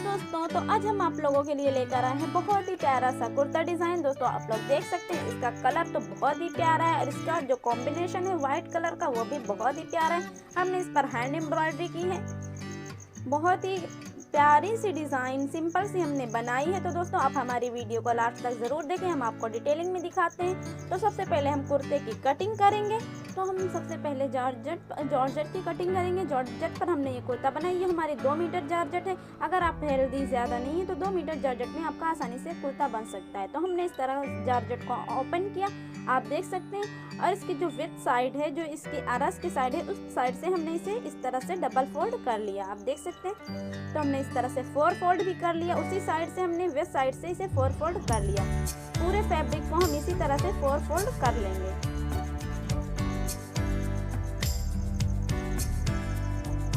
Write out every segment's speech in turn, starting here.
दोस्तों, तो आज हम आप लोगों के लिए लेकर आए हैं बहुत ही प्यारा सा कुर्ता डिज़ाइन। दोस्तों आप लोग देख सकते हैं इसका कलर तो बहुत ही प्यारा है और इसका जो कॉम्बिनेशन है वाइट कलर का वो भी बहुत ही प्यारा है। हमने इस पर हैंड एम्ब्रॉयडरी की है, बहुत ही प्यारी सी डिज़ाइन सिंपल सी हमने बनाई है। तो दोस्तों आप हमारी वीडियो को लास्ट तक ज़रूर देखें, हम आपको डिटेलिंग में दिखाते हैं। तो सबसे पहले हम कुर्ते की कटिंग करेंगे। तो हम सबसे पहले जॉर्जेट की कटिंग करेंगे। जॉर्जेट पर हमने ये कुर्ता बनाई है, हमारी 2 मीटर जॉर्जेट है। अगर आप हेल्दी ज़्यादा नहीं है तो 2 मीटर जॉर्जेट में आपका आसानी से कुर्ता बन सकता है। तो हमने इस तरह जॉर्जेट को ओपन किया, आप देख सकते हैं। और इसकी जो विथ साइड है, जो इसकी आरस की साइड है, उस साइड से हमने इसे इस तरह से डबल फोल्ड कर लिया, आप देख सकते हैं। तो हमने इस तरह से 4 फोल्ड भी कर लिया, उसी साइड से हमने वेस्ट साइड से इसे 4 फोल्ड कर लिया। पूरे फैब्रिक को हम इसी तरह से 4 फोल्ड कर लेंगे।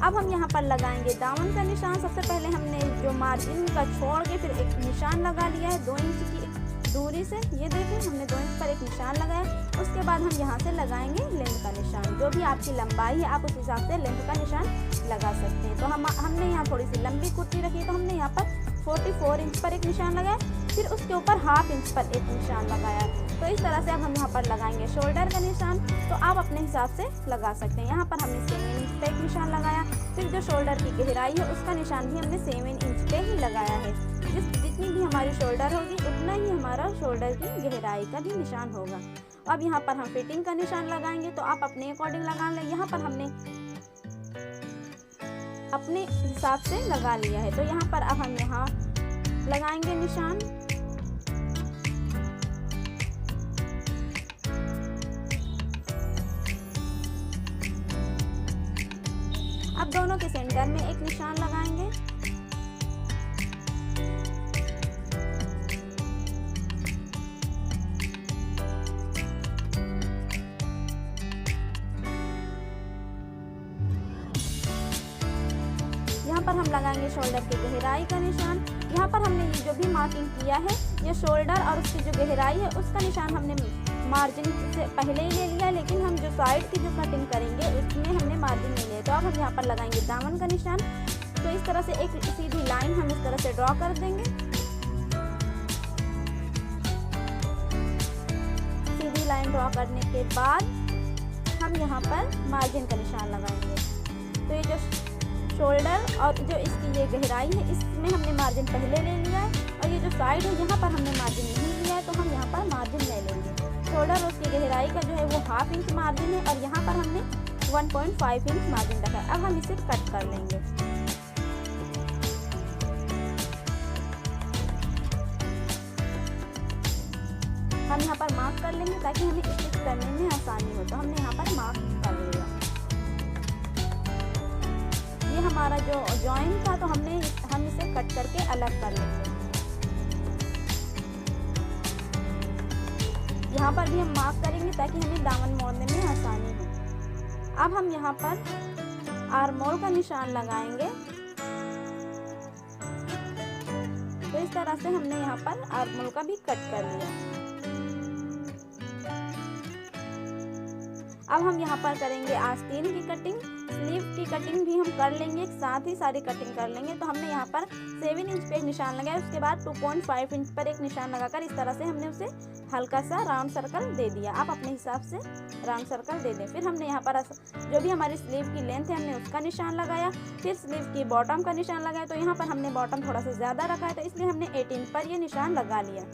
अब हम यहाँ पर लगाएंगे दामन का निशान। सबसे पहले हमने जो मार्जिन का छोड़ के फिर एक निशान लगा लिया है 2 इंच की दूरी से। ये देखिए हमने 2 इंच पर एक निशान लगाया। उसके बाद हम यहाँ से लगाएंगे लेंथ का निशान। जो भी आपकी लंबाई है आप उस हिसाब से लेंथ का निशान लगा सकते हैं। तो हमने यहाँ थोड़ी सी लंबी कुर्ती रखी, तो हमने यहाँ पर 44 इंच पर एक निशान लगाया, फिर उसके ऊपर ½ इंच पर एक निशान लगाया। तो इस तरह से अब हम यहाँ पर लगाएंगे शोल्डर का निशान। तो आप अपने हिसाब से लगा सकते हैं। यहाँ पर हमने 7 इंच पे एक निशान लगाया, फिर जो शोल्डर की गहराई है उसका निशान भी हमने 7 इंच पे ही लगाया है। जितनी भी हमारी शोल्डर होगी उतना ही हमारा शोल्डर की गहराई का भी निशान होगा। अब यहाँ पर हम फिटिंग का निशान लगाएंगे, तो आप अपने अकॉर्डिंग लगा लें। यहाँ पर हमने अपने हिसाब से लगा लिया है। तो यहाँ पर अब हम यहाँ लगाएंगे निशान। अब दोनों के सेंटर में एक निशान लगाएंगे। यहाँ पर हम लगाएंगे शोल्डर की गहराई का निशान। यहाँ पर हमने ये जो भी मार्किंग किया है, ये शोल्डर और उसकी जो गहराई है उसका निशान हमने मार्जिन से पहले ही ले लिया, लेकिन हम जो साइड की जो कटिंग करेंगे उसमें हमने मार्जिन नहीं लिया। तो अब हम यहाँ पर लगाएंगे दामन का निशान। तो इस तरह से एक सीधी लाइन हम इस तरह से ड्रॉ कर देंगे। सीधी लाइन ड्रॉ करने के बाद हम यहाँ पर मार्जिन का निशान लगाएंगे। तो ये जो शोल्डर और जो इसकी ये गहराई है इसमें हमने मार्जिन पहले ले लिया है, और ये जो साइड है यहाँ पर हमने मार्जिन नहीं लिया है, तो हम यहाँ पर मार्जिन ले लेंगे। शोल्डर और उसकी गहराई का जो है वो ½ इंच मार्जिन है, और यहाँ पर हमने 1.5 इंच मार्जिन रखा है। अब हम इसे कट कर लेंगे। हम यहाँ पर मार्क कर लेंगे ताकि हमें स्टिच करने में आसानी हो। तो हमने यहाँ पर मार्क कर लिया। ये हमारा जो जॉइंट था, तो हम इसे कट करके अलग कर लेंगे। यहाँ पर भी हम मार्क करेंगे ताकि हमें दामन मोड़ने में आसानी हो। अब हम यहाँ पर आर्म होल का निशान लगाएंगे। तो इस तरह से हमने यहाँ पर आर्म होल का भी कट कर लिया। अब हम यहाँ पर करेंगे आस्तीन की कटिंग। स्लीव की कटिंग भी हम कर लेंगे, साथ ही सारी कटिंग कर लेंगे। तो हमने यहाँ पर 7 इंच पे एक निशान लगाया, उसके बाद 2.5 इंच पर एक निशान लगाकर इस तरह से हमने उसे हल्का सा राउंड सर्कल दे दिया। आप अपने हिसाब से राउंड सर्कल दे दें। फिर हमने यहाँ पर जो भी हमारी स्लीव की लेंथ है हमने उसका निशान लगाया, फिर स्लीव की बॉटम का निशान लगाया। तो यहाँ पर हमने बॉटम थोड़ा सा ज़्यादा रखा है, तो इसलिए हमने 8 इंच पर ये निशान लगा लिया।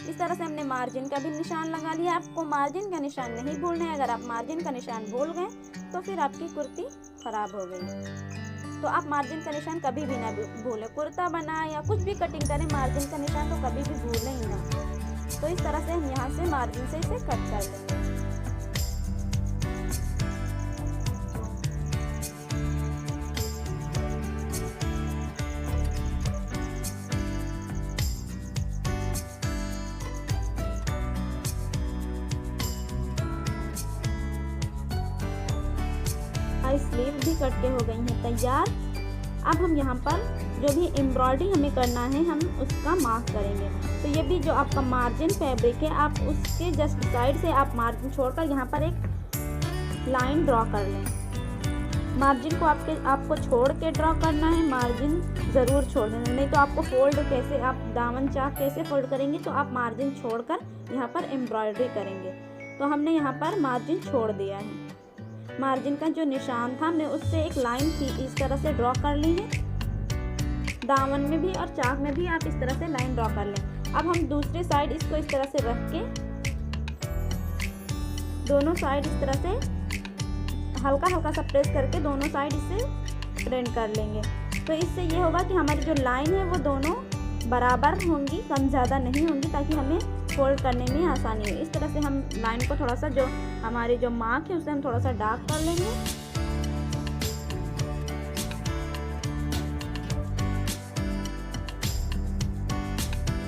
इस तरह से हमने मार्जिन का भी निशान लगा लिया। आपको मार्जिन का निशान नहीं भूलना है। अगर आप मार्जिन का निशान भूल गए तो फिर आपकी कुर्ती खराब हो गई। तो आप मार्जिन का निशान कभी भी ना भूलें। कुर्ता बनाए या कुछ भी कटिंग करें, मार्जिन का निशान तो कभी भी भूलें ही ना। तो इस तरह से हम यहाँ से मार्जिन से इसे कट कर लेंगे। स्लीव भी कट के हो गई हैं तैयार। अब हम यहाँ पर जो भी एम्ब्रॉयडरी हमें करना है हम उसका मार्क करेंगे। तो ये भी जो आपका मार्जिन फैब्रिक है आप उसके जस्ट साइड से आप मार्जिन छोड़कर यहाँ पर एक लाइन ड्रॉ कर लें। मार्जिन को आपको छोड़ के ड्रॉ करना है, मार्जिन ज़रूर छोड़ देना, नहीं तो आपको फोल्ड कैसे, आप दामन चाक कैसे फोल्ड करेंगे, तो आप मार्जिन छोड़कर यहाँ पर एम्ब्रॉयडरी करेंगे। तो हमने यहाँ पर मार्जिन छोड़ दिया है। मार्जिन का जो निशान था हमने उससे एक लाइन थी इस तरह से ड्रॉ कर ली है। दामन में भी और चाक में भी आप इस तरह से लाइन ड्रॉ कर लें। अब हम दूसरी साइड इसको इस तरह से रख के दोनों साइड इस तरह से हल्का हल्का सा प्रेस करके दोनों साइड इसे प्रिंट कर लेंगे। तो इससे ये होगा कि हमारी जो लाइन है वो दोनों बराबर होंगी, कम ज़्यादा नहीं होंगी, ताकि हमें फोल्ड करने में आसानी हो। इस तरह से हम लाइन को थोड़ा सा, जो हमारी जो मार्क है उसे हम थोड़ा सा डार्क कर लेंगे।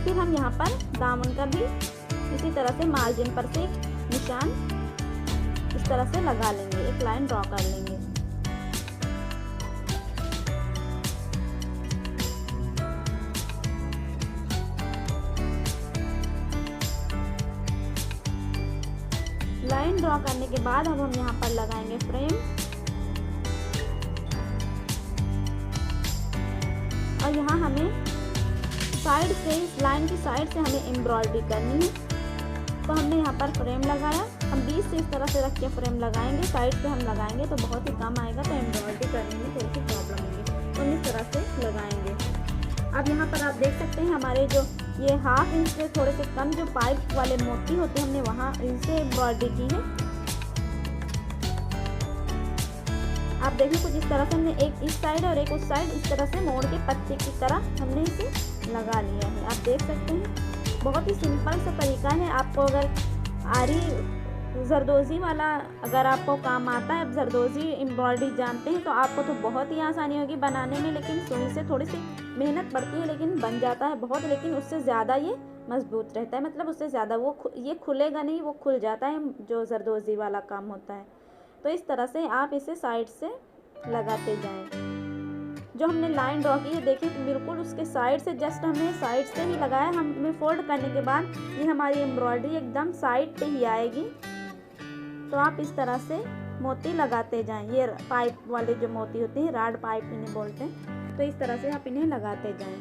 फिर हम यहाँ पर दामन का भी इसी तरह से मार्जिन पर से निशान इस तरह से लगा लेंगे, एक लाइन ड्रॉ कर लेंगे। लाइन ड्रॉ करने के बाद अब हम यहाँ पर लगाएंगे फ्रेम, और यहाँ हमें साइड से, इस लाइन की साइड से हमें एम्ब्रॉयडरी करनी है। तो हमने यहाँ पर फ्रेम लगाया, हम बीच से इस तरह से रख के फ्रेम लगाएंगे, साइड से हम लगाएंगे तो बहुत ही कम आएगा, तो एम्ब्रॉयडरी करने में थोड़ी सी प्रॉब्लम होगी, तो हम इस तरह से लगाएंगे। अब यहाँ पर आप देख सकते हैं हमारे जो ये 1/2 इंच से थोड़े से कम जो पाइप वाले मोती होते हैं, हमने वहाँ इनसे एम्ब्रॉयडरी की है। आप देखिए कुछ इस तरह से हमने एक इस साइड और एक उस साइड इस तरह से मोड़ के पत्ते की तरह हमने इसे लगा लिया है। आप देख सकते हैं बहुत ही सिंपल सा तरीका है। आपको अगर आरी जरदोज़ी वाला अगर आपको काम आता है, जरदोज़ी एम्ब्रॉयडरी जानते हैं, तो आपको तो बहुत ही आसानी होगी बनाने में। लेकिन सुई से थोड़ी सी मेहनत पड़ती है, लेकिन बन जाता है बहुत, लेकिन उससे ज़्यादा ये मजबूत रहता है, मतलब उससे ज़्यादा वो ये खुलेगा नहीं, वो खुल जाता है जो जरदोज़ी वाला काम होता है। तो इस तरह से आप इसे साइड से लगाते जाएं। जो हमने लाइन ड्रॉ की है देखिए बिल्कुल उसके साइड से, जस्ट हमने साइड से ही लगाया। हमें फोल्ड करने के बाद ये हमारी एम्ब्रॉयडरी एकदम साइड पे ही आएगी। तो आप इस तरह से मोती लगाते जाएं। ये पाइप वाले जो मोती होते हैं, राड पाइप इन्हें बोलते हैं, तो इस तरह से आप इन्हें लगाते जाएं।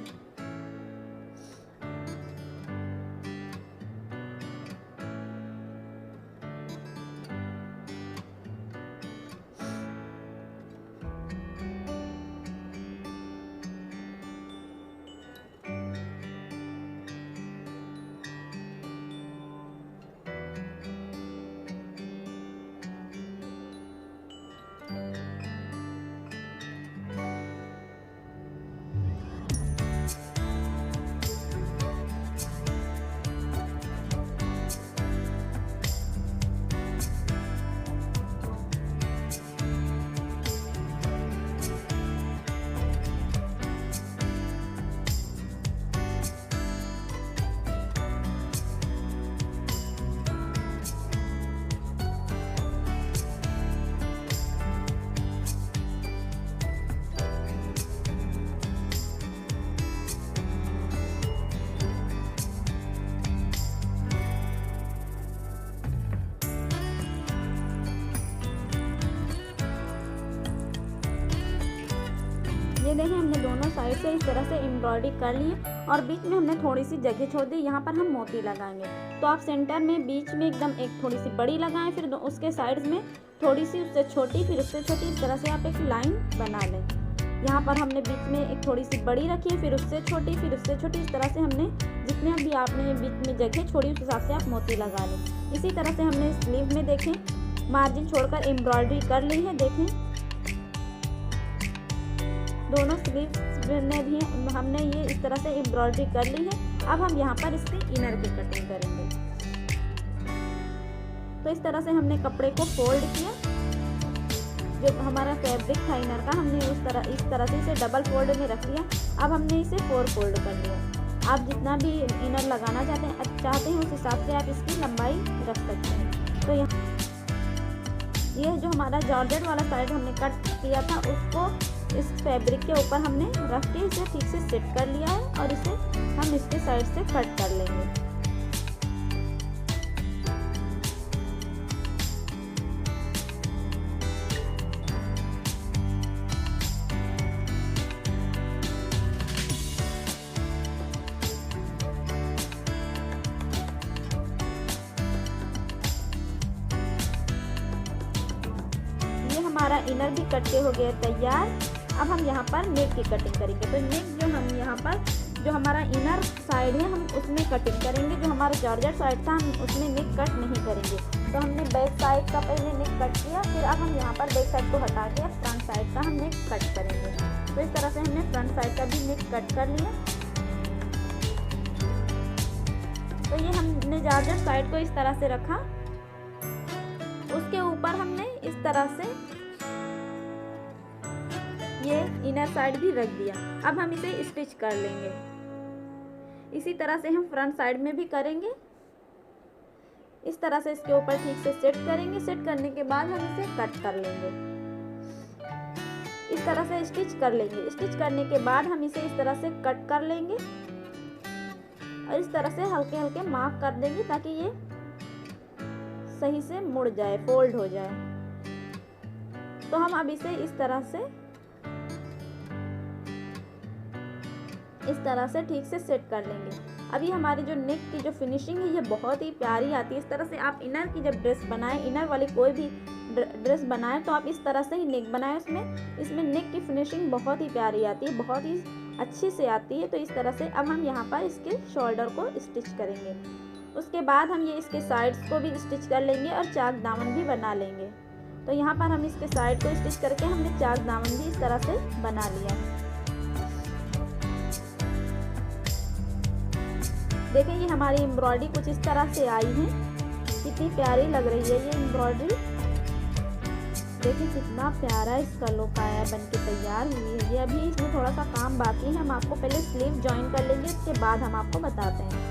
ये देखें हमने दोनों साइड से इस तरह से एम्ब्रॉयडरी कर ली है और बीच में हमने थोड़ी सी जगह छोड़ दी, यहाँ पर हम मोती लगाएंगे। तो आप सेंटर में बीच में एकदम एक थोड़ी सी बड़ी लगाएं, फिर उसके साइड्स में थोड़ी सी उससे छोटी, फिर उससे छोटी, इस तरह से आप एक लाइन बना लें। यहाँ पर हमने बीच में एक थोड़ी सी बड़ी रखी है, फिर उससे छोटी, फिर उससे छोटी, इस तरह से हमने जितने भी आपने बीच में जगह छोड़ी उस हिसाब से आप मोती लगा लें। इसी तरह से हमने स्लीव में देखें मार्जिन छोड़कर एम्ब्रॉयडरी कर ली है। देखें दोनों स्लीव्स में भी हमने ये इस तरह से एम्ब्रॉयडरी कर ली है। अब हम यहाँ पर इसकी इनर की कटिंग करेंगे। तो इस तरह से हमने कपड़े को फोल्ड किया, जो हमारा फैब्रिक था इनर का हमने इस तरह से इसे डबल फोल्ड में रख लिया। अब हमने इसे 4 फोल्ड कर लिया। आप जितना भी इनर लगाना चाहते हैं उस हिसाब से आप इसकी लंबाई रख सकते हैं। तो ये जो हमारा जॉर्जेट वाला साइड हमने कट किया था उसको इस फैब्रिक के ऊपर हमने रख के इसे ठीक से सेट कर लिया है और इसे हम इसके साइड से कट कर लेंगे। हमारा इनर भी कट के हो गया तैयार। अब हम यहाँ पर नेक की कटिंग करेंगे। तो नेक जो हम यहाँ पर जो हमारा इनर साइड है हम उसमें कटिंग करेंगे, जो हमारा जॉर्जेट साइड था हम उसमें नेक कट नहीं करेंगे। तो हमने बैक साइड का पहले नेक कट किया, फिर अब हम यहाँ पर बैक साइड को हटा के फ्रंट साइड का हम नेक कट करेंगे। तो इस तरह से हमने फ्रंट साइड का भी नेक कट कर लिया। तो ये हमने जॉर्जेट साइड को इस तरह से रखा, उसके ऊपर हमने इस तरह से ये इनर साइड भी रख दिया। अब हम इसे स्टिच कर लेंगे। इसी तरह से हम फ्रंट साइड में भी करेंगे। इस तरह से इसके ऊपर ठीक से सेट करेंगे। सेट करने के बाद हम इसे कट कर लेंगे। इस तरह से स्टिच कर लेंगे। स्टिच करने के बाद हम इसे इस तरह से कट कर लेंगे और इस तरह से हल्के हल्के मार्क कर देंगे ताकि ये सही से मुड़ जाए, फोल्ड हो जाए। तो हम अब इसे इस तरह से ठीक से सेट कर लेंगे। अभी हमारी जो नेक की जो फिनिशिंग है ये बहुत ही प्यारी आती है। इस तरह से आप इनर की जब ड्रेस बनाएं, इनर वाली कोई भी ड्रेस बनाएं तो आप इस तरह से ही नेक बनाएं। इसमें नेक की फिनिशिंग बहुत ही प्यारी आती है, बहुत ही अच्छी से आती है। तो इस तरह से अब हम यहाँ पर इसके शोल्डर को स्टिच करेंगे। उसके बाद हम ये इसके साइड्स को भी स्टिच कर लेंगे और चाक दामन भी बना लेंगे। तो यहाँ पर हम इसके साइड को स्टिच करके हमने चाक दामन भी इस तरह से बना लिया। देखिए ये हमारी एम्ब्रॉयडरी कुछ इस तरह से आई है, कितनी प्यारी लग रही है ये एम्ब्रॉयडरी। देखिए कितना प्यारा इसका लुक आया, बन के तैयार हुई है ये। अभी इसमें थोड़ा सा काम बाकी है, हम आपको पहले स्लीव ज्वाइन कर लेंगे, उसके बाद हम आपको बताते हैं।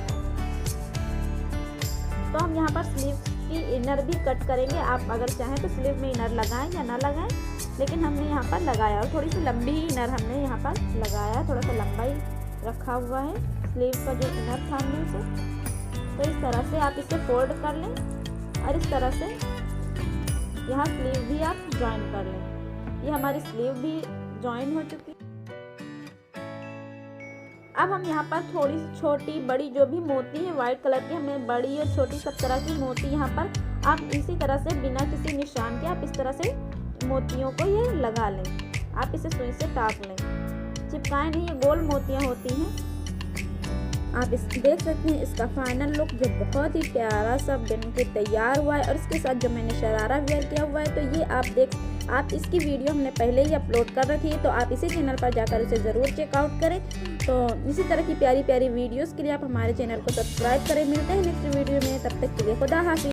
तो हम यहाँ पर स्लीव की इनर भी कट करेंगे। आप अगर चाहें तो स्लीव में इनर लगाएं या ना लगाएं, लेकिन हमने यहाँ पर लगाया और थोड़ी सी लंबी ही इनर हमने यहाँ पर लगाया, थोड़ा सा लंबा ही रखा हुआ है स्लीव का जो इनर था हमने उसे। तो इस तरह से आप इसे फोल्ड कर लें और इस तरह से यहाँ स्लीव भी आप ज्वाइन कर लें। ये हमारी स्लीव भी ज्वाइन हो चुकी। अब हम यहाँ पर थोड़ी सी छोटी बड़ी जो भी मोती है वाइट कलर की, हमें बड़ी और छोटी सब तरह की मोती यहाँ पर आप इसी तरह से बिना किसी निशान के आप इस तरह से मोतियों को ये लगा लें। आप इसे सुई से टाँप लें, चिपकाएं नहीं, ये गोल मोतियाँ होती हैं। आप इस देख सकते हैं इसका फाइनल लुक जो बहुत ही प्यारा सा बन के तैयार हुआ है। और इसके साथ जो मैंने शरारा वेयर किया हुआ है, तो ये आप इसकी वीडियो हमने पहले ही अपलोड कर रखी है, तो आप इसी चैनल पर जाकर उसे ज़रूर चेकआउट करें। तो इसी तरह की प्यारी प्यारी वीडियोस के लिए आप हमारे चैनल को सब्सक्राइब करें। मिलते हैं नेक्स्ट वीडियो में, तब तक के लिए खुदा हाफिज़।